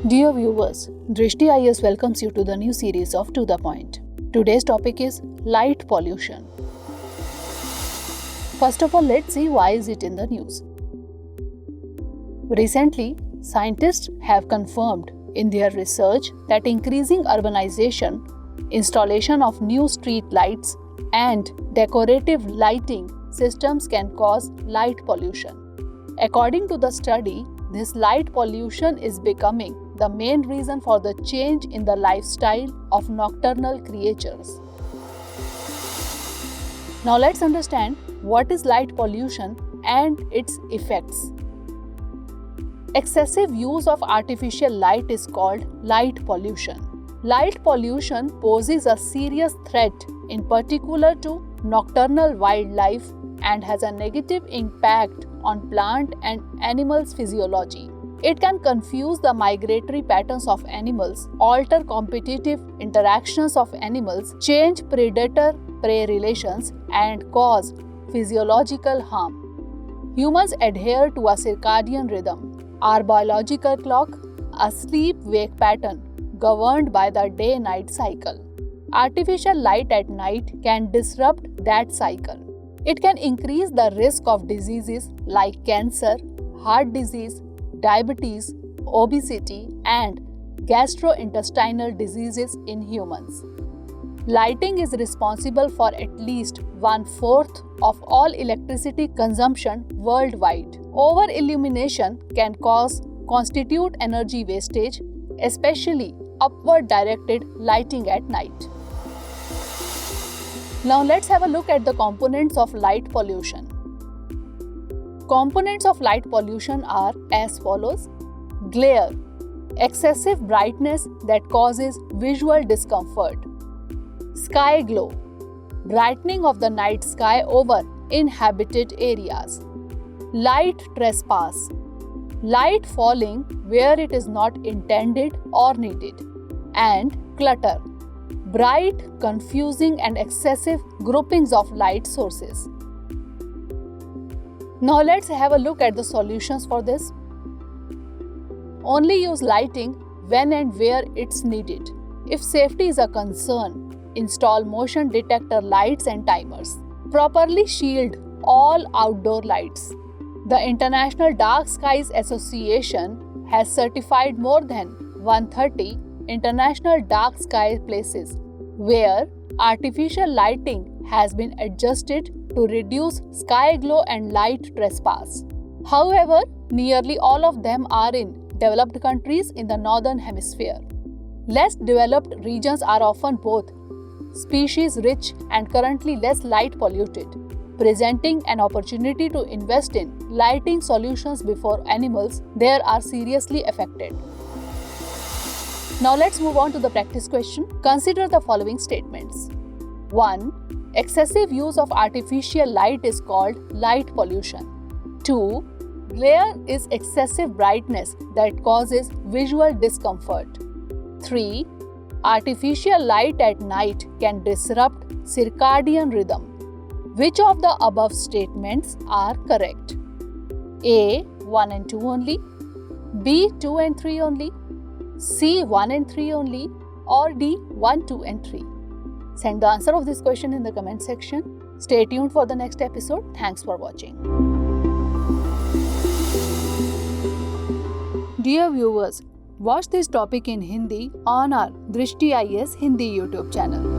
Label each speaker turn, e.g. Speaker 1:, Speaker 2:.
Speaker 1: Dear viewers, Drishti IS welcomes you to the new series of To The Point. Today's topic is light pollution. First of all, let's see why is it in the news. Recently, scientists have confirmed in their research that increasing urbanization, installation of new street lights, and decorative lighting systems can cause light pollution. According to the study, this light pollution is becoming the main reason for the change in the lifestyle of nocturnal creatures. Now let's understand what is light pollution and its effects. Excessive use of artificial light is called light pollution. Light pollution poses a serious threat in particular to nocturnal wildlife and has a negative impact on plant and animals' physiology. It can confuse the migratory patterns of animals, alter competitive interactions of animals, change predator-prey relations, and cause physiological harm. Humans adhere to a circadian rhythm, our biological clock, a sleep-wake pattern governed by the day-night cycle. Artificial light at night can disrupt that cycle. It can increase the risk of diseases like cancer, heart disease, diabetes, obesity, and gastrointestinal diseases in humans. Lighting is responsible for at least 1/4 of all electricity consumption worldwide. Over-illumination can constitute energy wastage, especially upward-directed lighting at night. Now let's have a look at the components of light pollution. Components of light pollution are as follows. Glare, excessive brightness that causes visual discomfort. Sky glow, brightening of the night sky over inhabited areas. Light trespass, light falling where it is not intended or needed. And clutter, bright, confusing and excessive groupings of light sources. Now let's have a look at the solutions for this. Only use lighting when and where it's needed. If safety is a concern, install motion detector lights and timers. Properly shield all outdoor lights. The International Dark Skies Association has certified more than 130 international dark sky places where artificial lighting has been adjusted to reduce sky glow and light trespass. However, nearly all of them are in developed countries in the northern hemisphere. Less developed regions are often both species-rich and currently less light polluted, presenting an opportunity to invest in lighting solutions before animals there are seriously affected. Now let's move on to the practice question. Consider the following statements. 1. Excessive use of artificial light is called light pollution. 2. Glare is excessive brightness that causes visual discomfort. 3. Artificial light at night can disrupt circadian rhythm. Which of the above statements are correct? A. 1 and 2 only, B. 2 and 3 only, C. 1 and 3 only, or D. 1, 2 and 3. Send the answer of this question in the comment section. Stay tuned for the next episode. Thanks for watching. Dear viewers, watch this topic in Hindi on our Drishti IS Hindi YouTube channel.